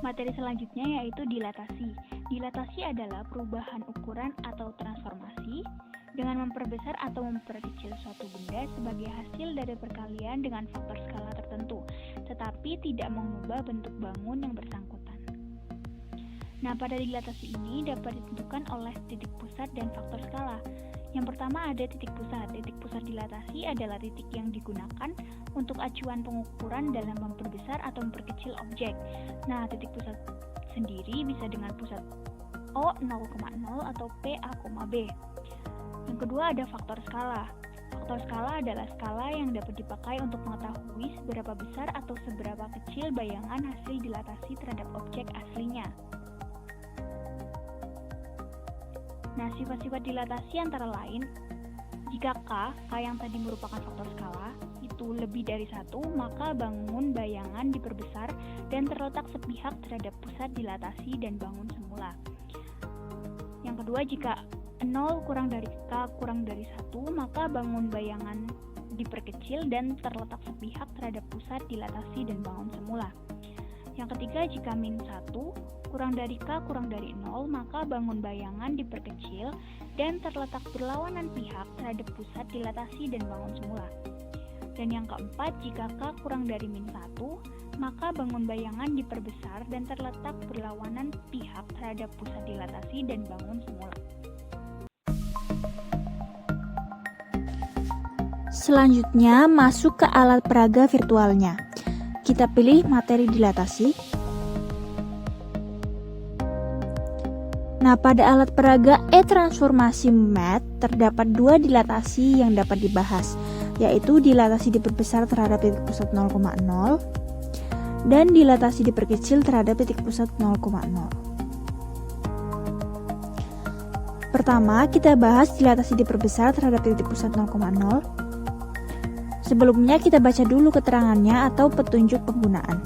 Materi selanjutnya yaitu dilatasi. Dilatasi adalah perubahan ukuran atau transformasi dengan memperbesar atau memperkecil suatu benda sebagai hasil dari perkalian dengan faktor skala tertentu, tetapi tidak mengubah bentuk bangun yang bersangkutan. Nah, pada dilatasi ini dapat ditentukan oleh titik pusat dan faktor skala. Yang pertama ada titik pusat. Titik pusat dilatasi adalah titik yang digunakan untuk acuan pengukuran dalam memperbesar atau memperkecil objek. Nah, titik pusat sendiri bisa dengan pusat O 0,0 atau P A, B. Yang kedua ada faktor skala. Faktor skala adalah skala yang dapat dipakai untuk mengetahui seberapa besar atau seberapa kecil bayangan hasil dilatasi terhadap objek aslinya. Nah, sifat-sifat dilatasi antara lain, jika K yang tadi merupakan faktor skala, itu lebih dari 1, maka bangun bayangan diperbesar dan terletak sepihak terhadap pusat dilatasi dan bangun semula. Yang kedua, jika 0 kurang dari K kurang dari 1, maka bangun bayangan diperkecil dan terletak sepihak terhadap pusat dilatasi dan bangun semula. Yang ketiga, jika min 1 kurang dari K kurang dari 0, maka bangun bayangan diperkecil dan terletak berlawanan pihak terhadap pusat dilatasi dan bangun semula. Dan yang keempat, jika K kurang dari min 1, maka bangun bayangan diperbesar dan terletak berlawanan pihak terhadap pusat dilatasi dan bangun semula. Selanjutnya, masuk ke alat peraga virtualnya. Kita pilih materi dilatasi. Nah, pada alat peraga e-transformasi mat terdapat 2 dilatasi yang dapat dibahas, yaitu dilatasi diperbesar terhadap titik pusat 0,0 dan dilatasi diperkecil terhadap titik pusat 0,0. Pertama, kita bahas dilatasi diperbesar terhadap titik pusat 0,0. Sebelumnya kita baca dulu keterangannya atau petunjuk penggunaan.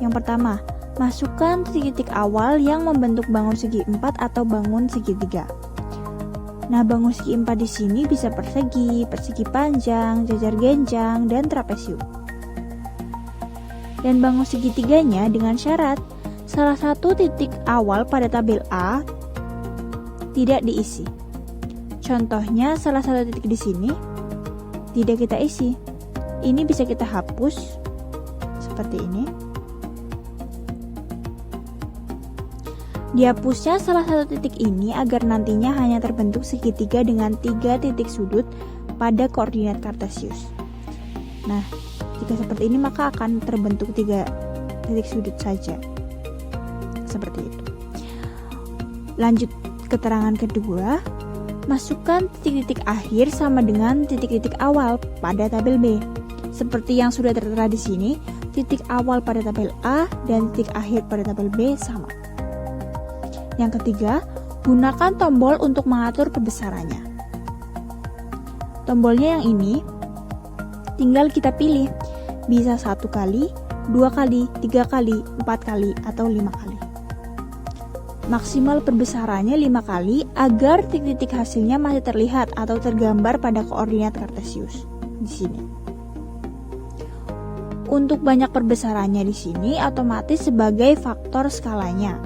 Yang pertama, masukkan titik-titik awal yang membentuk bangun segi 4 atau bangun segitiga. Nah, bangun segi 4 di sini bisa persegi, persegi panjang, jajar genjang, dan trapesium. Dan bangun segitiganya dengan syarat salah satu titik awal pada tabel A tidak diisi. Contohnya, salah satu titik di sini tidak kita isi. Ini bisa kita hapus seperti ini. Dihapusnya salah satu titik ini agar nantinya hanya terbentuk segitiga dengan 3 titik sudut pada koordinat Cartesius. Nah, jika seperti ini maka akan terbentuk 3 titik sudut saja. Seperti itu. Lanjut keterangan kedua. Masukkan titik-titik akhir sama dengan titik-titik awal pada tabel B. Seperti yang sudah tertera di sini, titik awal pada tabel A dan titik akhir pada tabel B sama. Yang ketiga, gunakan tombol untuk mengatur perbesarannya. Tombolnya yang ini, tinggal kita pilih, bisa 1 kali, 2 kali, 3 kali, 4 kali, atau 5 kali. Maksimal perbesarannya 5 kali agar titik-titik hasilnya masih terlihat atau tergambar pada koordinat Cartesius di sini. Untuk banyak perbesarannya di sini otomatis sebagai faktor skalanya.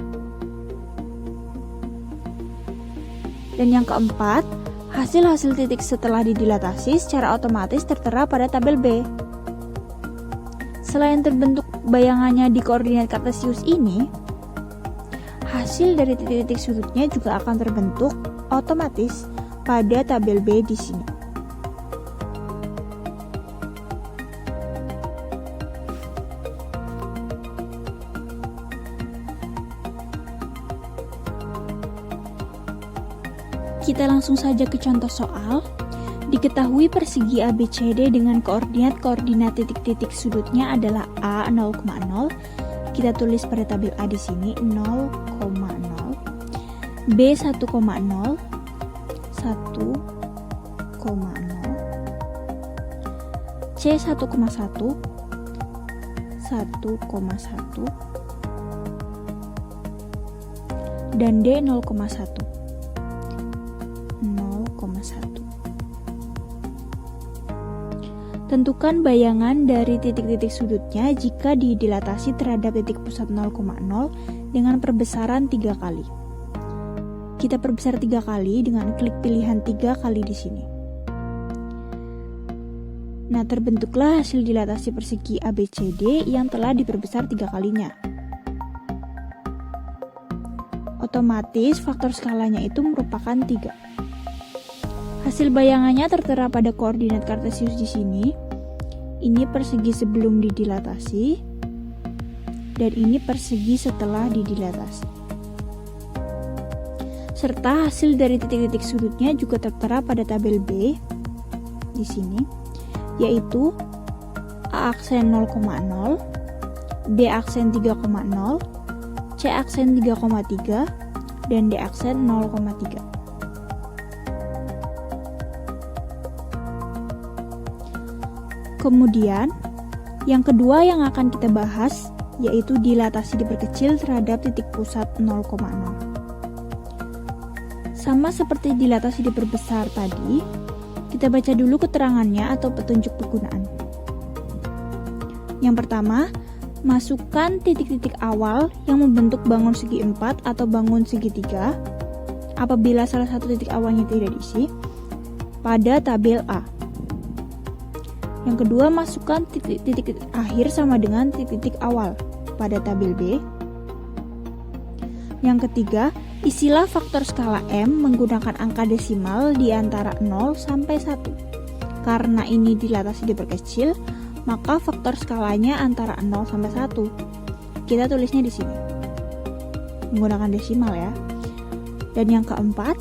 Dan yang keempat, hasil-hasil titik setelah didilatasi secara otomatis tertera pada tabel B. Selain terbentuk bayangannya di koordinat Cartesius ini, hasil dari titik-titik sudutnya juga akan terbentuk otomatis pada tabel B di sini. Kita langsung saja ke contoh soal. Diketahui persegi ABCD dengan koordinat titik-titik sudutnya adalah A 0,0. Kita tulis pada tabel A di sini 0,0, B 1,0, 1,0, C 1,1, 1,1, dan D 0,1. Tentukan bayangan dari titik-titik sudutnya jika didilatasi terhadap titik pusat 0,0 dengan perbesaran 3 kali. Kita perbesar 3 kali dengan klik pilihan 3 kali di sini. Nah, terbentuklah hasil dilatasi persegi ABCD yang telah diperbesar 3 kalinya. Otomatis faktor skalanya itu merupakan 3. Hasil bayangannya tertera pada koordinat kartesius di sini. Ini persegi sebelum didilatasi, dan ini persegi setelah didilatasi. Serta hasil dari titik-titik sudutnya juga tertera pada tabel B di sini, yaitu A aksen 0,0, B aksen 3,0, C aksen 3,3, dan D aksen 0,3. Kemudian, yang kedua yang akan kita bahas yaitu dilatasi diperkecil terhadap titik pusat 0,0. Sama seperti dilatasi diperbesar tadi, kita baca dulu keterangannya atau petunjuk penggunaan. Yang pertama, masukkan titik-titik awal yang membentuk bangun segi 4 atau bangun segitiga apabila salah satu titik awalnya tidak diisi pada tabel A. Yang kedua, masukkan titik-titik akhir sama dengan titik-titik awal pada tabel B. Yang ketiga, isilah faktor skala M menggunakan angka desimal di antara 0 sampai 1. Karena ini dilatasi diperkecil, maka faktor skalanya antara 0 sampai 1. Kita tulisnya di sini. Menggunakan desimal ya. Dan yang keempat,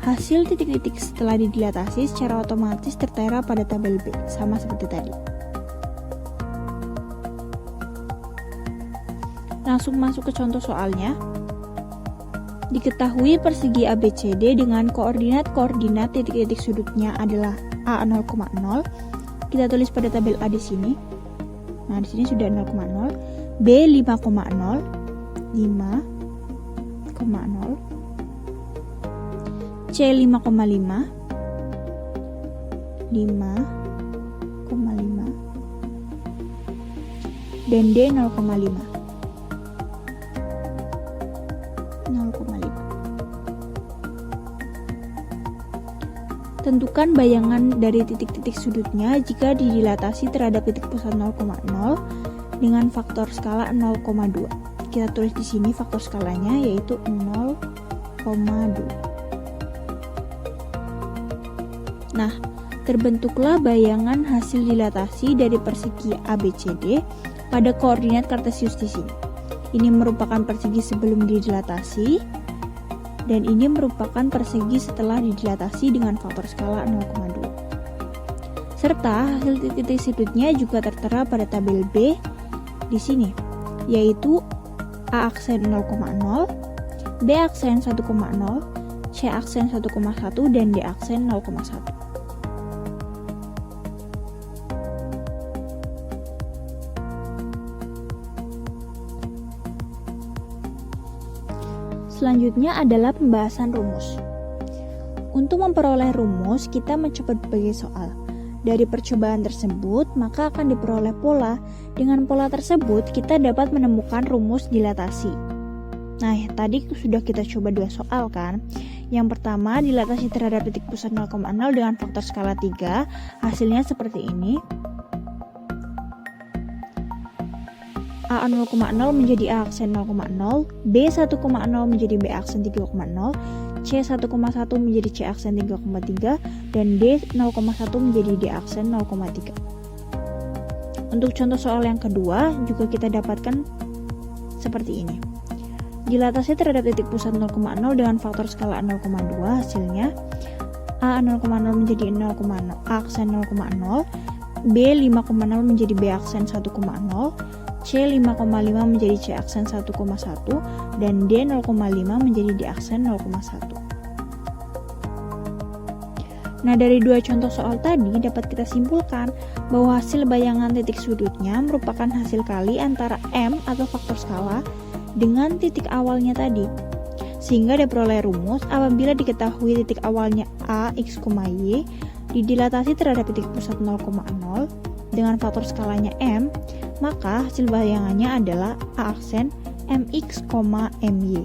hasil titik-titik setelah didilatasi secara otomatis tertera pada tabel B, sama seperti tadi. Langsung masuk ke contoh soalnya. Diketahui persegi ABCD dengan koordinat-koordinat titik-titik sudutnya adalah A 0,0. Kita tulis pada tabel A di sini. Nah, di sini sudah 0,0, B 5,0, 5,0, C 5,5, 5,5, dan D 0,5. 0,5. Tentukan bayangan dari titik-titik sudutnya jika didilatasi terhadap titik pusat 0,0 dengan faktor skala 0,2. Kita tulis di sini faktor skalanya yaitu 0,2. Nah, terbentuklah bayangan hasil dilatasi dari persegi ABCD pada koordinat kartesius di sini. Ini merupakan persegi sebelum didilatasi, dan ini merupakan persegi setelah didilatasi dengan faktor skala 0,2. Serta hasil titik sudutnya juga tertera pada tabel B di sini, yaitu A aksen 0,0, B aksen 1,0, C aksen 1,1, dan D aksen 0,1. Selanjutnya adalah pembahasan rumus. Untuk memperoleh rumus, kita mencoba berbagai soal. Dari percobaan tersebut, maka akan diperoleh pola. Dengan pola tersebut, kita dapat menemukan rumus dilatasi. Nah, tadi sudah kita coba 2 soal kan. Yang pertama, dilatasi terhadap titik pusat 0,0 dengan faktor skala 3. Hasilnya seperti ini. A 0,0 menjadi A aksen 0,0, B 1,0 menjadi B aksen 3,0, C 1,1 menjadi C aksen 3,3, dan D 0,1 menjadi D aksen 0,3. Untuk contoh soal yang kedua juga kita dapatkan seperti ini. Dilatasi terhadap titik pusat 0,0 dengan faktor skala 0,2, hasilnya A 0,0 menjadi A aksen 0,0, B 5,0 menjadi B aksen 1,0, C 5,5 menjadi C aksen 1,1, dan D 0,5 menjadi D aksen 0,1. Nah, dari 2 contoh soal tadi dapat kita simpulkan bahwa hasil bayangan titik sudutnya merupakan hasil kali antara M atau faktor skala dengan titik awalnya tadi. Sehingga diperoleh rumus apabila diketahui titik awalnya A, X, Y didilatasi terhadap titik pusat 0,0 dengan faktor skalanya M, maka hasil bayangannya adalah A aksen MX, MY.